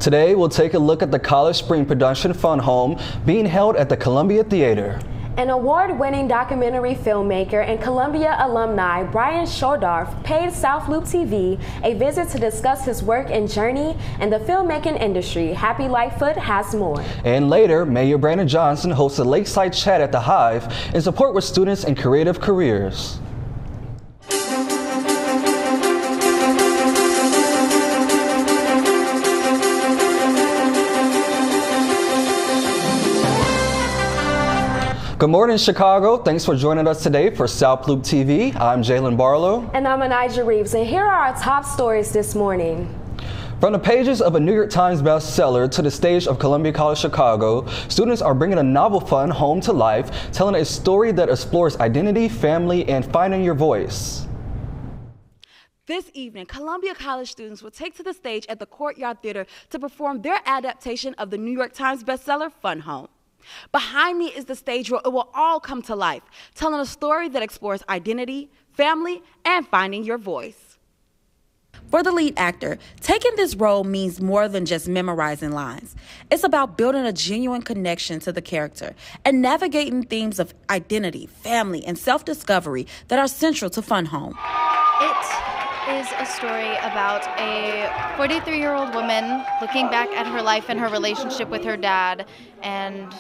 Today, we'll take a look at the College Spring Production Fun Home being held at the Columbia Theater. An award-winning documentary filmmaker and Columbia alumni Brian Schodorf paid South Loop TV a visit to discuss his work and journey in the filmmaking industry. Happy Lightfoot has more. And later, Mayor Brandon Johnson hosts a Lakeside chat at the Hive in support with students in creative careers. Good morning, Chicago. Thanks for joining us today for South Loop TV. I'm Jalen Barlow. And I'm Anijah Reeves, and here are our top stories this morning. From the pages of a New York Times bestseller to the stage of Columbia College Chicago, students are bringing a novel fun home to life, telling a story that explores identity, family, and finding your voice. This evening, Columbia College students will take to the stage at the Courtyard Theater to perform their adaptation of the New York Times bestseller, Fun Home. Behind me is the stage where it will all come to life, telling a story that explores identity, family, and finding your voice. For the lead actor, taking this role means more than just memorizing lines. It's about building a genuine connection to the character and navigating themes of identity, family, and self-discovery that are central to Fun Home. It is a story about a 43-year-old woman looking back at her life and her relationship with her dad and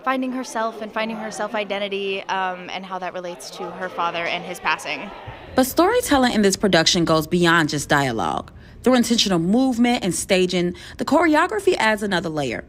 finding herself and finding her self-identity and how that relates to her father and his passing. But storytelling in this production goes beyond just dialogue. Through intentional movement and staging, the choreography adds another layer,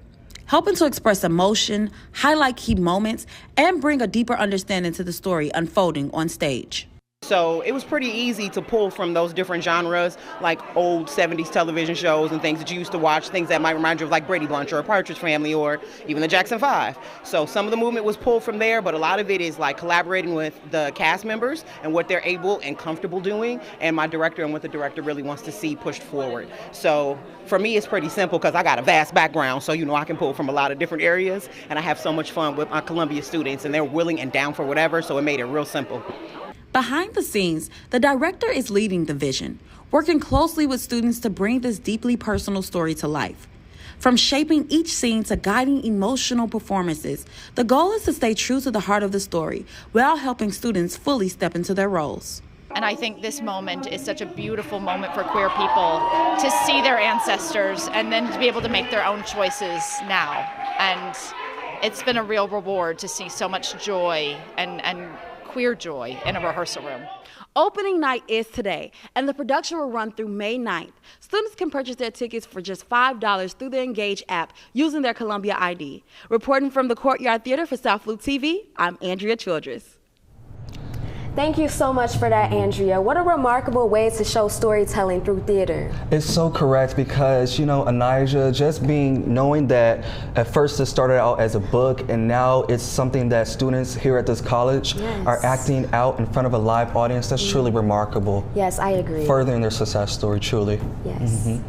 helping to express emotion, highlight key moments, and bring a deeper understanding to the story unfolding on stage. So it was pretty easy to pull from those different genres, like old 70s television shows and things that you used to watch, things that might remind you of like Brady Bunch or a Partridge Family or even the Jackson 5. So some of the movement was pulled from there, but a lot of it is like collaborating with the cast members and what they're able and comfortable doing, and my director and what the director really wants to see pushed forward. So for me, it's pretty simple because I got a vast background, so I can pull from a lot of different areas, and I have so much fun with my Columbia students, and they're willing and down for whatever, so it made it real simple. Behind the scenes, the director is leading the vision, working closely with students to bring this deeply personal story to life. From shaping each scene to guiding emotional performances, the goal is to stay true to the heart of the story while helping students fully step into their roles. And I think this moment is such a beautiful moment for queer people to see their ancestors and then to be able to make their own choices now. And it's been a real reward to see so much joy and queer joy in a rehearsal room. Opening night is today, and the production will run through May 9th. Students can purchase their tickets for just $5 through the Engage app using their Columbia ID. Reporting from the Courtyard Theater for South Loop TV, I'm Andrea Childress. Thank you so much for that, Andrea. What a remarkable way to show storytelling through theater. It's so correct because, Anijah, just knowing that at first it started out as a book and now it's something that students here at this college are acting out in front of a live audience, that's truly remarkable. Yes, I agree. Furthering their success story, truly. Yes.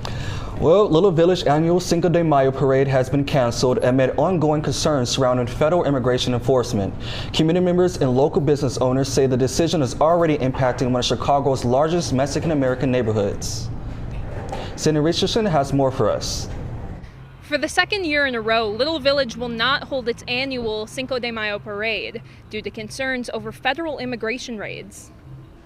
Well, Little Village annual Cinco de Mayo parade has been canceled amid ongoing concerns surrounding federal immigration enforcement. Community members and local business owners say the decision is already impacting one of Chicago's largest Mexican-American neighborhoods. Cindy Richardson has more for us. For the second year in a row, Little Village will not hold its annual Cinco de Mayo parade due to concerns over federal immigration raids.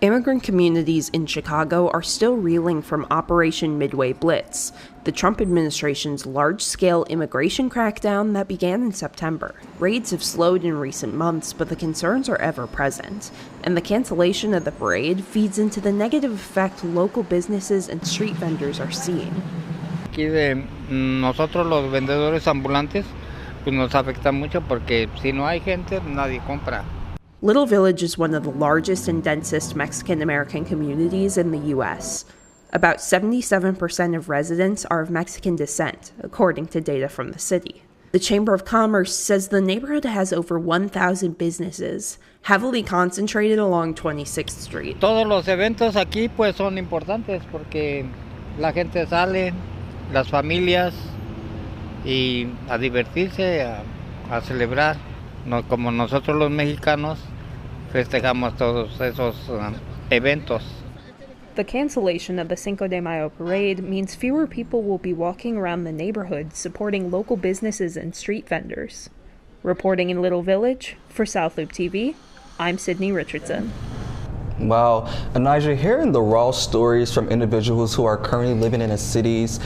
Immigrant communities in Chicago are still reeling from Operation Midway Blitz, the Trump administration's large-scale immigration crackdown that began in September. Raids have slowed in recent months, but the concerns are ever present, and the cancellation of the parade feeds into the negative effect local businesses and street vendors are seeing. Aquí de nosotros los vendedores ambulantes, pues nos afecta mucho porque si no hay gente, nadie compra. Little Village is one of the largest and densest Mexican-American communities in the U.S. About 77% of residents are of Mexican descent, according to data from the city. The Chamber of Commerce says the neighborhood has over 1,000 businesses, heavily concentrated along 26th Street. Todos los eventos aquí pues son importantes porque la gente sale, las familias, y a divertirse, a celebrar. No, como nosotros los mexicanos festejamos todos esos eventos. The cancellation of the Cinco de Mayo parade means fewer people will be walking around the neighborhood supporting local businesses and street vendors. Reporting in Little Village, for South Loop TV, I'm Sydney Richardson. Wow. And Nigel, hearing the raw stories from individuals who are currently living in the cities,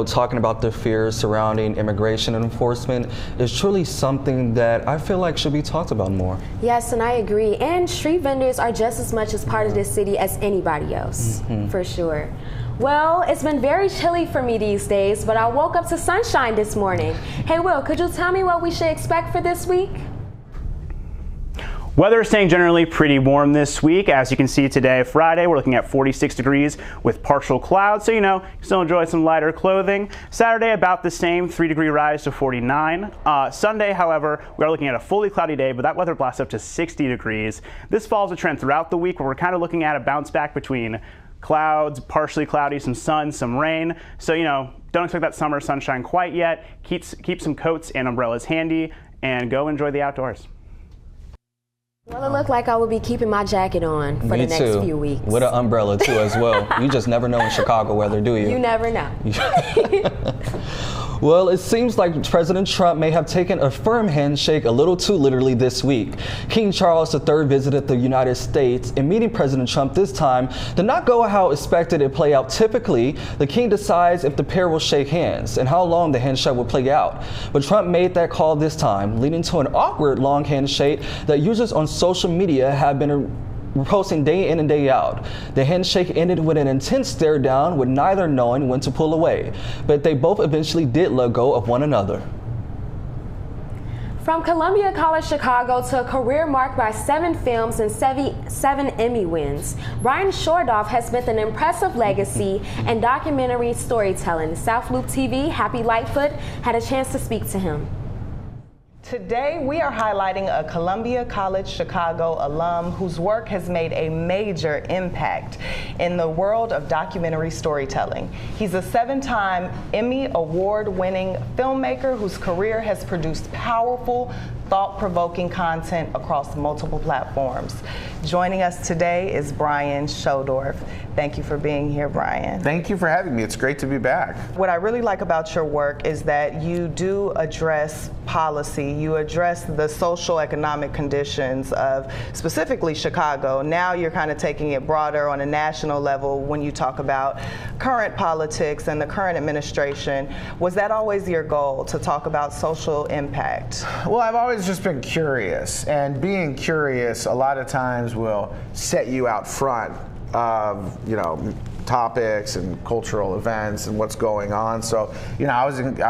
talking about the fears surrounding immigration enforcement is truly something that I feel like should be talked about more. Yes, and I agree. And street vendors are just as much as part of this city as anybody else, for sure. Well, it's been very chilly for me these days, but I woke up to sunshine this morning. Hey, Will, could you tell me what we should expect for this week? Weather is staying generally pretty warm this week. As you can see today, Friday, we're looking at 46 degrees with partial clouds, so still enjoy some lighter clothing. Saturday, about the same, 3-degree rise to 49. Sunday, however, we are looking at a fully cloudy day, but that weather blasts up to 60 degrees. This follows a trend throughout the week where we're kind of looking at a bounce back between clouds, partially cloudy, some sun, some rain. So, don't expect that summer sunshine quite yet. Keep some coats and umbrellas handy and go enjoy the outdoors. Well, it looked like I would be keeping my jacket on for the next few weeks. With an umbrella too as well. You just never know in Chicago weather, do you? You never know. Well, it seems like President Trump may have taken a firm handshake a little too literally this week. King Charles III visited the United States, and meeting President Trump this time did not go how expected it play out. Typically, the king decides if the pair will shake hands and how long the handshake will play out. But Trump made that call this time, leading to an awkward long handshake that users on social media have been posting day in and day out. The handshake ended with an intense stare down with neither knowing when to pull away, but they both eventually did let go of one another. From Columbia College Chicago to a career marked by 7 films and 7 Emmy wins, Brian Shordoff has built an impressive legacy in documentary storytelling. South Loop TV, Happy Lightfoot, had a chance to speak to him. Today, we are highlighting a Columbia College Chicago alum whose work has made a major impact in the world of documentary storytelling. He's a 7-time Emmy Award-winning filmmaker whose career has produced powerful, thought-provoking content across multiple platforms. Joining us today is Brian Shordoff. Thank you for being here, Brian. Thank you for having me. It's great to be back. What I really like about your work is that you do address policy. You address the social economic conditions of specifically Chicago. Now you're kind of taking it broader on a national level when you talk about current politics and the current administration. Was that always your goal, to talk about social impact? Well, I've always just been curious, and being curious a lot of times will set you out front of, topics and cultural events and what's going on. So, I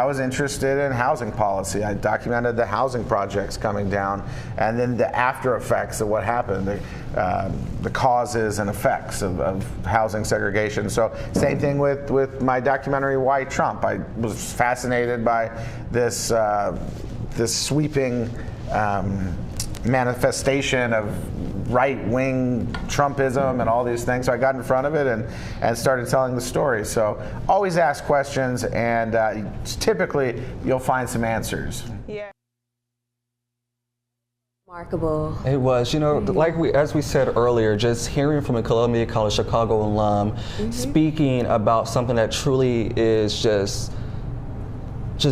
was interested in housing policy. I documented the housing projects coming down, and then the after effects of what happened, the causes and effects of housing segregation. So, same thing with my documentary Why Trump. I was fascinated by this sweeping manifestation of right-wing Trumpism and all these things. So I got in front of it and started telling the story. So always ask questions, and typically you'll find some answers. Yeah. Remarkable. It was, as we said earlier, just hearing from a Columbia College Chicago alum speaking about something that truly is just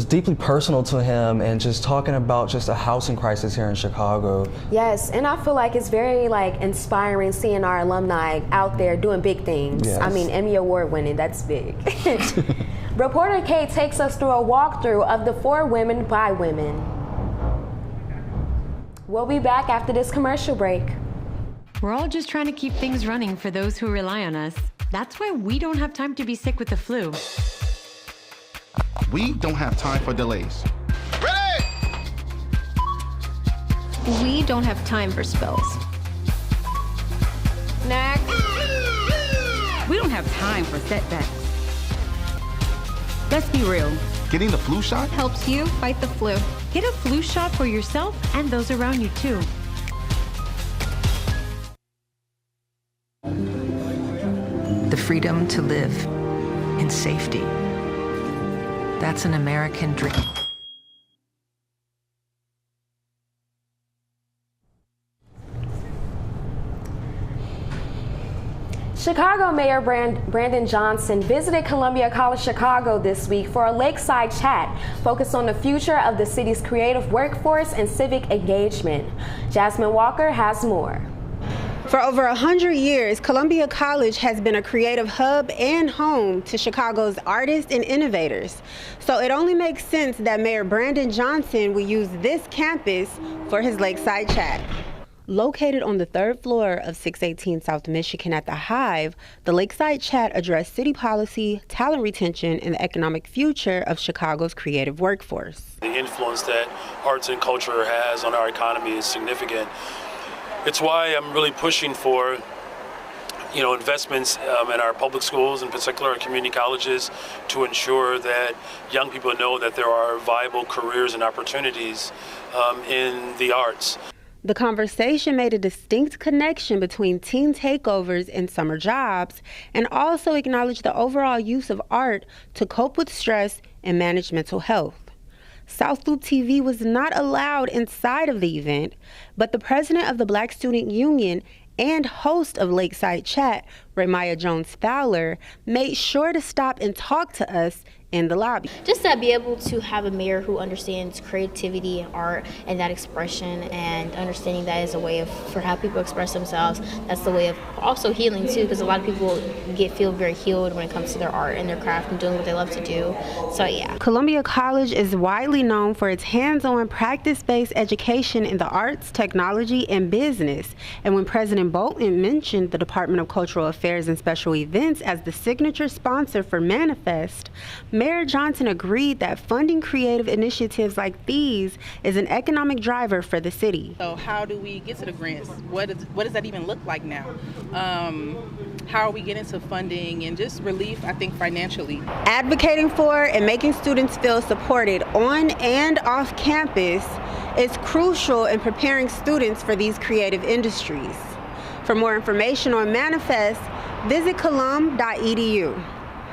deeply personal to him, and just talking about just a housing crisis here in Chicago. Yes, and I feel like it's very inspiring seeing our alumni out there doing big things. Yes. I mean, Emmy Award winning, that's big. Reporter Kate takes us through a walkthrough of the For Women by Women. We'll be back after this commercial break. We're all just trying to keep things running for those who rely on us. That's why we don't have time to be sick with the flu. We don't have time for delays. Ready! We don't have time for spills. Next. We don't have time for setbacks. Let's be real. Getting the flu shot helps you fight the flu. Get a flu shot for yourself and those around you too. The freedom to live in safety. That's an American dream. Chicago Mayor Brandon Johnson visited Columbia College Chicago this week for a Lakeside chat focused on the future of the city's creative workforce and civic engagement. Jasmine Walker has more. For over 100 years, Columbia College has been a creative hub and home to Chicago's artists and innovators. So it only makes sense that Mayor Brandon Johnson will use this campus for his Lakeside chat. Located on the 3rd floor of 618 South Michigan at the Hive, the Lakeside Chat addressed city policy, talent retention, and the economic future of Chicago's creative workforce. The influence that arts and culture has on our economy is significant. It's why I'm really pushing for investments in our public schools, in particular our community colleges, to ensure that young people know that there are viable careers and opportunities in the arts. The conversation made a distinct connection between teen takeovers and summer jobs, and also acknowledged the overall use of art to cope with stress and manage mental health. South Loop TV was not allowed inside of the event, but the president of the Black Student Union and host of Lakeside Chat, Ramaya Jones-Fowler, made sure to stop and talk to us in the lobby. Just to be able to have a mayor who understands creativity, art, and that expression, and understanding that is a way for how people express themselves. That's the way of also healing too, because a lot of people feel very healed when it comes to their art and their craft and doing what they love to do. So yeah. Columbia College is widely known for its hands-on, practice-based education in the arts, technology, and business. And when President Bolton mentioned the Department of Cultural Affairs and Special Events as the signature sponsor for Manifest, Mayor Johnson agreed that funding creative initiatives like these is an economic driver for the city. So how do we get to the grants? What does that even look like now? How are we getting to funding and just relief, I think, financially? Advocating for and making students feel supported on and off campus is crucial in preparing students for these creative industries. For more information on Manifest, visit colum.edu.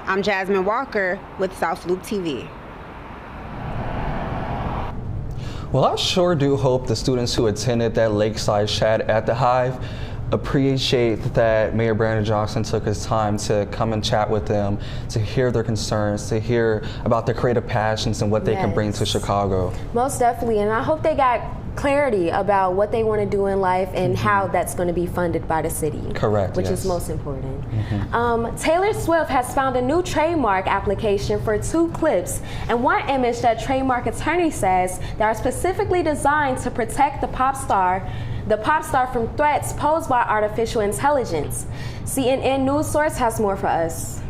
I'm Jasmine Walker with South Loop TV. Well, I sure do hope the students who attended that Lakeside chat at the Hive appreciate that Mayor Brandon Johnson took his time to come and chat with them, to hear their concerns, to hear about their creative passions and what they can bring to Chicago. Most definitely, and I hope they got clarity about what they want to do in life and how that's going to be funded by the city. Correct. Which is most important. Taylor Swift has found a new trademark application for 2 clips and one image that trademark attorney says that are specifically designed to protect the pop star from threats posed by artificial intelligence. CNN News Source has more for us.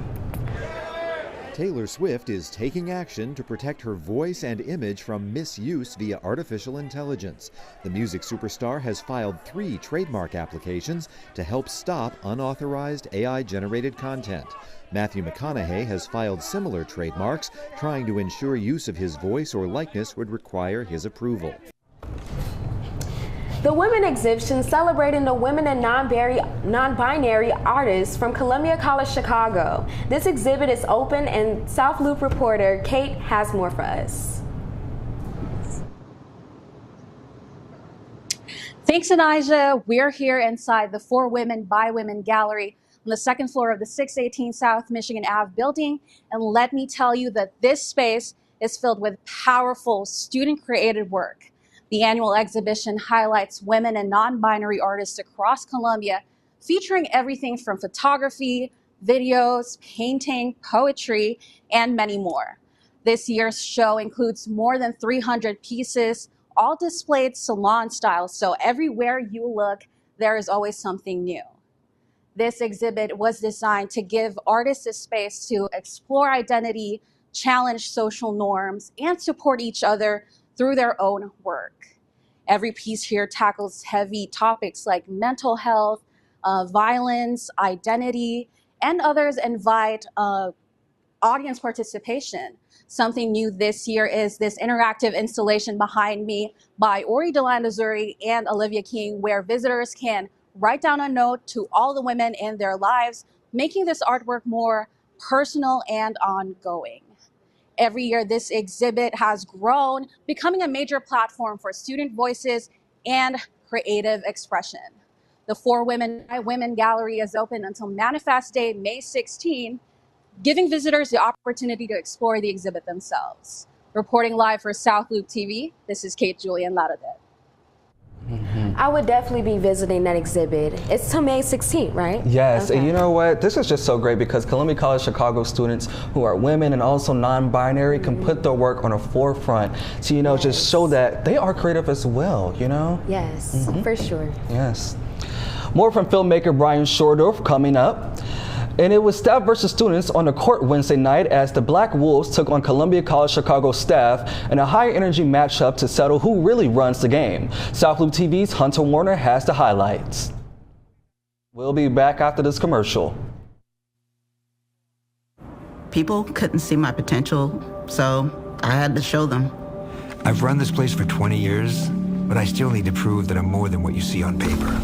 Taylor Swift is taking action to protect her voice and image from misuse via artificial intelligence. The music superstar has filed 3 trademark applications to help stop unauthorized AI-generated content. Matthew McConaughey has filed similar trademarks, trying to ensure use of his voice or likeness would require his approval. The Women Exhibition celebrating the women and non-binary artists from Columbia College Chicago. This exhibit is open, and South Loop reporter Kate has more for us. Thanks, Anijah. We're here inside the For Women by Women gallery on the 2nd floor of the 618 South Michigan Ave building. And let me tell you that this space is filled with powerful student-created work. The annual exhibition highlights women and non-binary artists across Columbia, featuring everything from photography, videos, painting, poetry, and many more. This year's show includes more than 300 pieces, all displayed salon style, so everywhere you look, there is always something new. This exhibit was designed to give artists a space to explore identity, challenge social norms, and support each other through their own work. Every piece here tackles heavy topics like mental health, violence, identity, and others invite audience participation. Something new this year is this interactive installation behind me by Ori Delandazuri and Olivia King, where visitors can write down a note to all the women in their lives, making this artwork more personal and ongoing. Every year, this exhibit has grown, becoming a major platform for student voices and creative expression. The For Women by Women Gallery is open until Manifest Day, May 16, giving visitors the opportunity to explore the exhibit themselves. Reporting live for South Loop TV, this is Kate Julian Lauderdale. I would definitely be visiting that exhibit. It's till May 16th, right? Yes, Okay. and you know what? This is just so great because Columbia College Chicago students who are women and also non-binary can put their work on the forefront to, you know, just show that they are creative as well, you know? Yes, for sure. Yes. More from filmmaker Brian Shordorf coming up. And it was staff versus students on the court Wednesday night as the Black Wolves took on Columbia College Chicago staff in a high-energy matchup to settle who really runs the game. South Loop TV's Hunter Warner has the highlights. We'll be back after this commercial. People couldn't see my potential, so I had to show them. I've run this place for 20 years, but I still need to prove that I'm more than what you see on paper.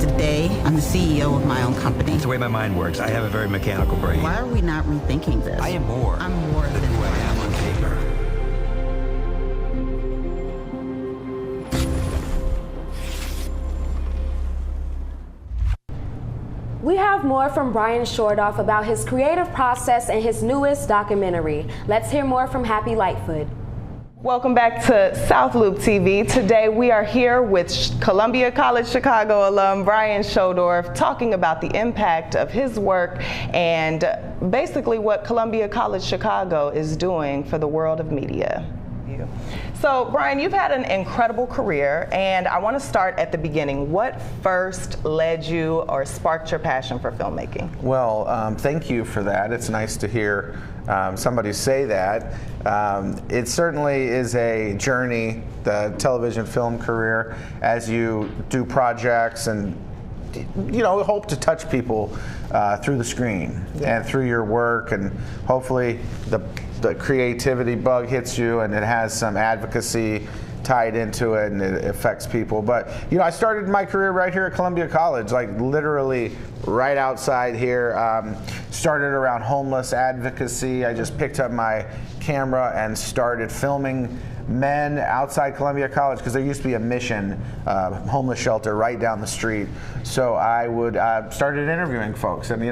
Today, I'm the CEO of my own company. It's the way my mind works. I have a very mechanical brain. Why are we not rethinking this? I am more. I'm more than who I am on paper. We have more from Brian Shordorf about his creative process and his newest documentary. Let's hear more from Happy Lightfoot. Welcome back to South Loop TV. Today we are here with Columbia College Chicago alum Brian Shordorf talking about the impact of his work and basically what Columbia College Chicago is doing for the world of media. So Brian, you've had an incredible career, and I want to start at the beginning. What first led you or sparked your passion for filmmaking? Well, thank you for that. It's nice to hear somebody say that. It certainly is a journey, the television film career, as you do projects and hope to touch people through the screen and through your work, and hopefully the creativity bug hits you and it has some advocacy tied into it and it affects people. But I started my career right here at Columbia College, like literally right outside here. Started around homeless advocacy. I just picked up my camera and started filming men outside Columbia College because there used to be a Mission homeless shelter right down the street. So I would started interviewing folks, and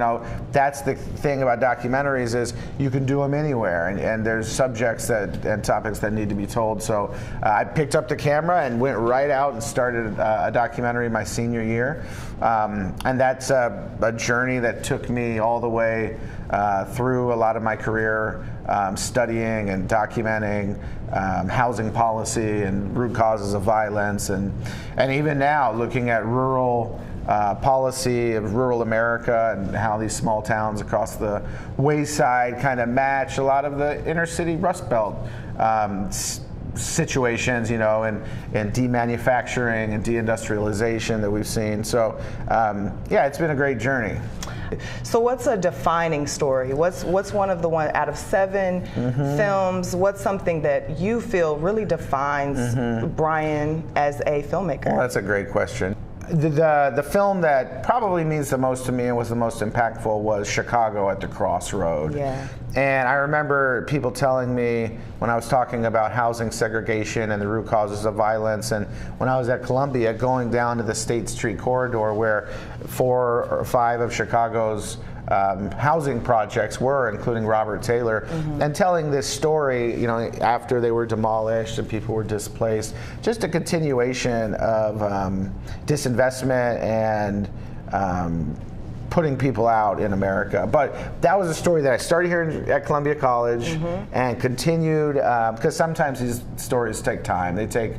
that's the thing about documentaries is you can do them anywhere, and there's subjects and topics that need to be told. So I picked up the camera and went right out and started a documentary my senior year, and that's a journey that took me all the way through a lot of my career, studying and documenting housing policy and root causes of violence, and even now looking at rural policy of rural America and how these small towns across the wayside kind of match a lot of the inner city Rust Belt situations, and demanufacturing and deindustrialization that we've seen. So it's been a great journey. So what's a defining story? What's one of the one out of 7 films? What's something that you feel really defines Brian as a filmmaker? Well, that's a great question. The film that probably means the most to me and was the most impactful was Chicago at the Crossroad. Yeah. And I remember people telling me when I was talking about housing segregation and the root causes of violence, and when I was at Columbia going down to the State Street corridor where 4 or 5 of Chicago's housing projects were, including Robert Taylor, and telling this story, after they were demolished and people were displaced, just a continuation of disinvestment and putting people out in America. But that was a story that I started here at Columbia College and continued, because sometimes these stories take time. They take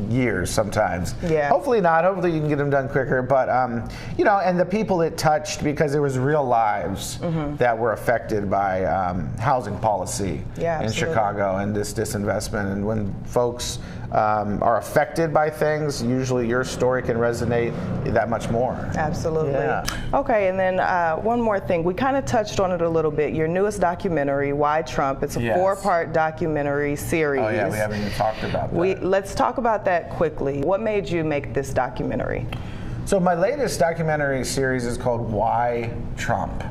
years sometimes. Yeah. Hopefully not. Hopefully you can get them done quicker. But and the people it touched, because there was real lives that were affected by housing policy in Chicago and this disinvestment. And when folks are affected by things, usually your story can resonate that much more. Absolutely. Yeah. Okay, and then one more thing. We kind of touched on it a little bit. Your newest documentary, Why Trump? It's a 4-part documentary series. Oh yeah, we haven't even talked about that. Let's talk about that quickly. What made you make this documentary? So my latest documentary series is called Why Trump?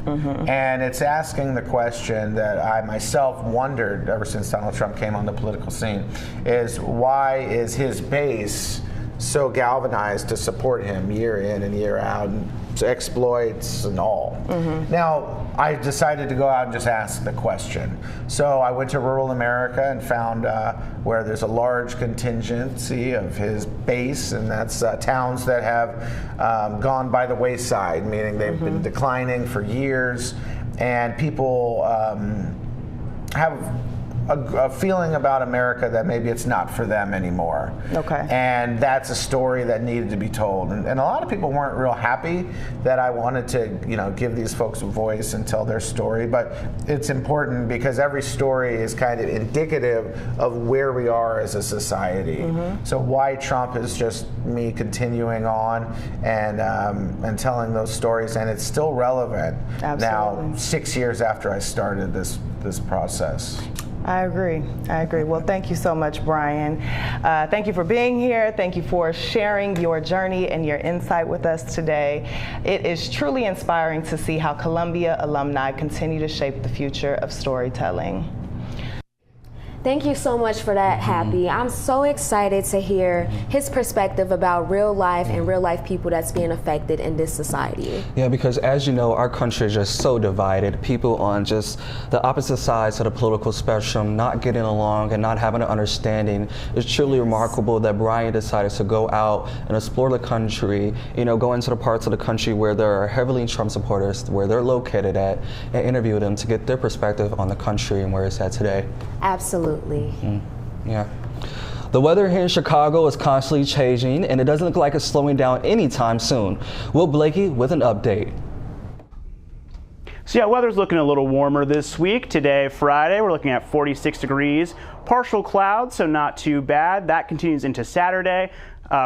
And it's asking the question that I myself wondered ever since Donald Trump came on the political scene, is why is his base so galvanized to support him year in and year out, and exploits and all. Now, I decided to go out and just ask the question. So I went to rural America and found where there's a large contingency of his base, and that's towns that have gone by the wayside, meaning they've been declining for years, and people have a feeling about America that maybe it's not for them anymore. Okay. And that's a story that needed to be told. And a lot of people weren't real happy that I wanted to, give these folks a voice and tell their story. But it's important because every story is kind of indicative of where we are as a society. So Why Trump is just me continuing on and telling those stories, and it's still relevant now, 6 years after I started this process. I agree. Well, thank you so much, Brian. Thank you for being here. Thank you for sharing your journey and your insight with us today. It is truly inspiring to see how Columbia alumni continue to shape the future of storytelling. Thank you so much for that, Happy. I'm so excited to hear his perspective about real life and real life people that's being affected in this society. Yeah, because as you know, our country is just so divided. People on just the opposite sides of the political spectrum not getting along and not having an understanding. It's truly remarkable that Brian decided to go out and explore the country, go into the parts of the country where there are heavily Trump supporters, where they're located at, and interview them to get their perspective on the country and where it's at today. Absolutely. Yeah. The weather here in Chicago is constantly changing, and it doesn't look like it's slowing down anytime soon. Will Blakey with an update. So yeah, weather's looking a little warmer this week. Today, Friday, we're looking at 46 degrees, partial clouds, so not too bad. That continues into Saturday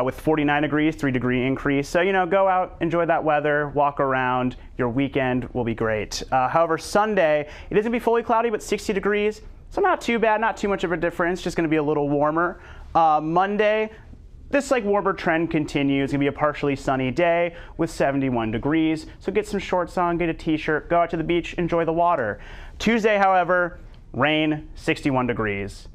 with 49 degrees, 3-degree increase. So, go out, enjoy that weather, walk around. Your weekend will be great. However, Sunday, it is going to be fully cloudy, but 60 degrees. So not too bad, not too much of a difference, just going to be a little warmer. Monday, this warmer trend continues. It's going to be a partially sunny day with 71 degrees. So get some shorts on, get a t-shirt, go out to the beach, enjoy the water. Tuesday, however, rain, 61 degrees.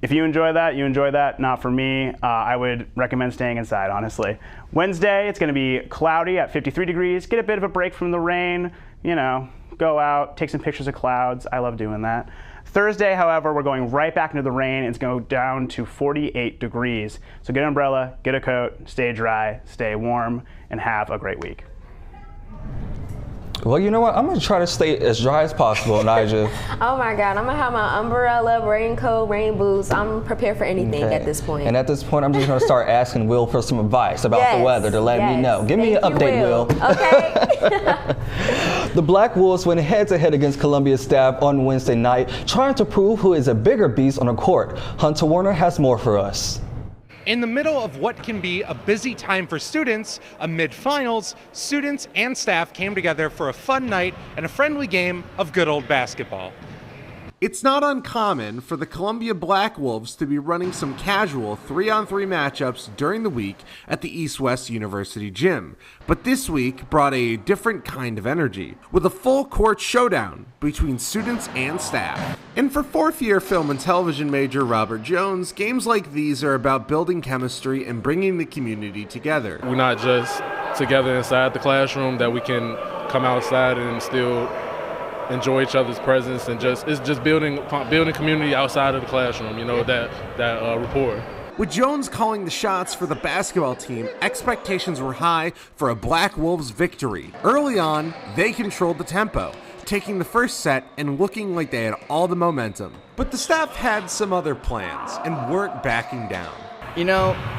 If you enjoy that, you enjoy that. Not for me. I would recommend staying inside, honestly. Wednesday, it's going to be cloudy at 53 degrees. Get a bit of a break from the rain, go out, take some pictures of clouds. I love doing that. Thursday, however, we're going right back into the rain. It's going to go down to 48 degrees. So get an umbrella, get a coat, stay dry, stay warm, and have a great week. Well, you know what? I'm going to try to stay as dry as possible, Nigel. Oh my God, I'm going to have my umbrella, raincoat, rain boots. I'm prepared for anything at this point. And at this point, I'm just going to start asking Will for some advice about the weather to let me know. Give me an update, Will. Okay. The Black Wolves went head-to-head against Columbia staff on Wednesday night, trying to prove who is a bigger beast on the court. Hunter Warner has more for us. In the middle of what can be a busy time for students, amid finals, students and staff came together for a fun night and a friendly game of good old basketball. It's not uncommon for the Columbia Black Wolves to be running some casual 3-on-3 matchups during the week at the East-West University gym. But this week brought a different kind of energy, with a full-court showdown between students and staff. And for fourth-year film and television major Robert Jones, games like these are about building chemistry and bringing the community together. We're not just together inside the classroom, that we can come outside and still enjoy each other's presence, and it's just building community outside of the classroom, that rapport. With Jones calling the shots for the basketball team, expectations were high for a Black Wolves victory. Early on, they controlled the tempo, taking the first set and looking like they had all the momentum. But the staff had some other plans and weren't backing down.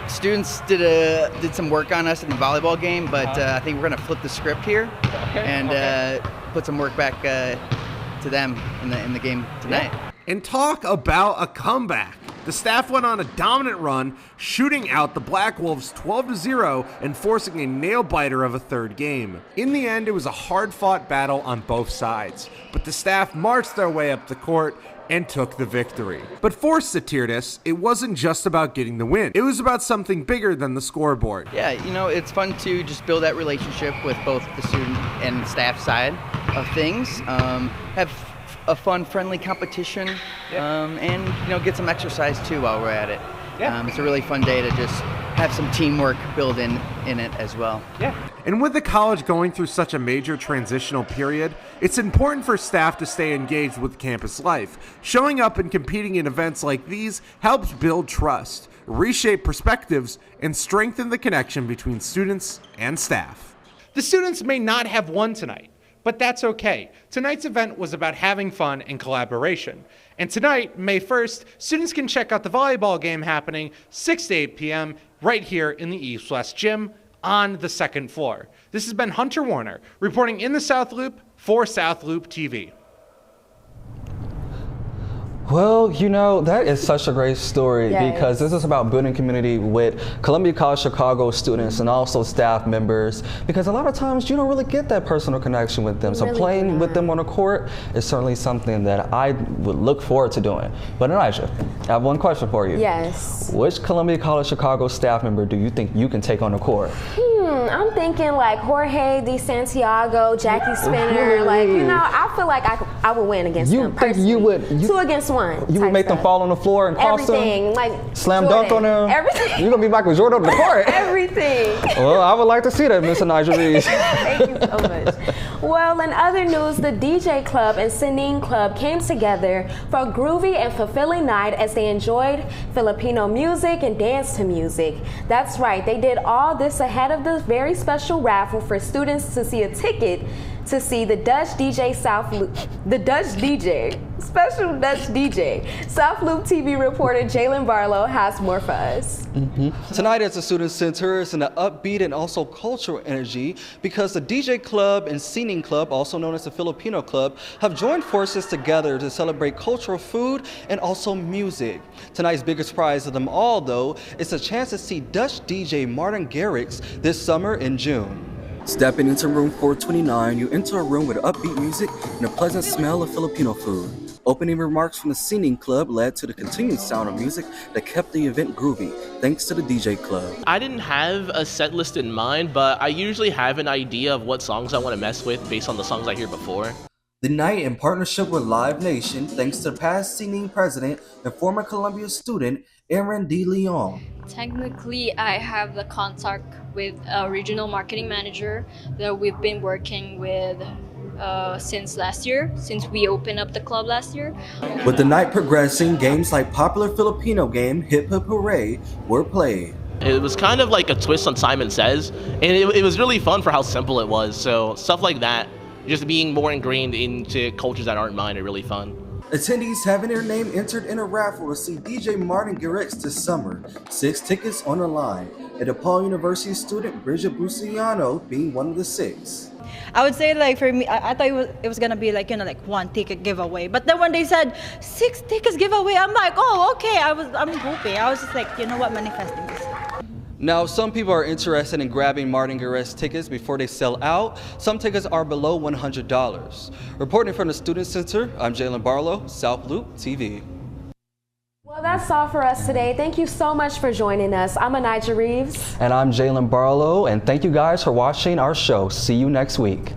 Students did some work on us in the volleyball game, but I think we're going to flip the script here and put some work back to them in the game tonight. Yeah. And talk about a comeback. The staff went on a dominant run, shooting out the Black Wolves 12-0 and forcing a nail-biter of a third game. In the end, it was a hard-fought battle on both sides, but the staff marched their way up the court, and took the victory. But for Satirtis, it wasn't just about getting the win. It was about something bigger than the scoreboard. Yeah, you know, it's fun to just build that relationship with both the student and staff side of things. Have a fun, friendly competition, and you know, get some exercise too while we're at it. It's a really fun day to just have some teamwork built in it as well. And with the college going through such a major transitional period, it's important for staff to stay engaged with campus life. Showing up and competing in events like these helps build trust, reshape perspectives, and strengthen the connection between students and staff. The students may not have won tonight, but that's okay. Tonight's event was about having fun and collaboration. And tonight, May 1st, students can check out the volleyball game happening 6 to 8 p.m. right here in the East-West Gym on the second floor. This has been Hunter Warner reporting in the South Loop for South Loop TV. Well, you know, that is such a great story because this is about building community with Columbia College Chicago students and also staff members, because a lot of times you don't really get that personal connection with them. So playing with them on the court is certainly something that I would look forward to doing. But Elijah, I have one question for you. Yes. Which Columbia College Chicago staff member do you think you can take on the court? I'm thinking like Jorge Di Santiago, Jackie Spinner. Like, you know, I feel like I would win against them personally. You would? 2 against 1. You would make them fall on the floor and cross them? Everything. Like slam Jordan. dunk on them? Everything. You're going to be Michael Jordan on the court. Everything. Well, I would like to see that, Miss Elijah Reeves. Thank you so much. Well, in other news, the DJ Club and Singing Club came together for a groovy and fulfilling night as they enjoyed Filipino music and danced to music. That's right, they did all this ahead of the very special raffle for students to see a ticket to see the Dutch DJ special Dutch DJ. South Loop TV reporter Jalen Barlow has more for us. Tonight at the Student Center is an upbeat and also cultural energy because the DJ Club and Singing Club, also known as the Filipino Club, have joined forces together to celebrate cultural food and also music. Tonight's biggest prize of them all, though, is a chance to see Dutch DJ Martin Garrix this summer in June. Stepping into room 429, you enter a room with upbeat music and a pleasant smell of Filipino food. Opening remarks from the Singing Club led to the continued sound of music that kept the event groovy, thanks to the DJ Club. I didn't have a set list in mind, but I usually have an idea of what songs I want to mess with based on the songs I hear before. The night, in partnership with Live Nation, thanks to past Singing president and former Columbia student Aaron D. Leon. Technically, I have the contact with a regional marketing manager that we've been working with since last year, since we opened up the club last year. With the night progressing, games like popular Filipino game Hip Hip Hooray were played. It was kind of like a twist on Simon Says, and it was really fun for how simple it was. So stuff like that, just being more ingrained into cultures that aren't mine, are really fun. Attendees having their name entered in a raffle to see DJ Martin Garrix this summer. 6 tickets on the line, and DePaul University student Bridget Buciano being one of the 6. I would say, like, for me, I thought it was gonna be like, you know, like 1 ticket giveaway. But then when they said 6 tickets giveaway, I'm like, oh, okay. I'm hoping. I was just like, you know what, manifesting this. Now, some people are interested in grabbing Martin Garrix tickets before they sell out. Some tickets are below $100. Reporting from the Student Center, I'm Jalen Barlow, South Loop TV. Well, that's all for us today. Thank you so much for joining us. I'm Anijah Reeves. And I'm Jalen Barlow, and thank you guys for watching our show. See you next week.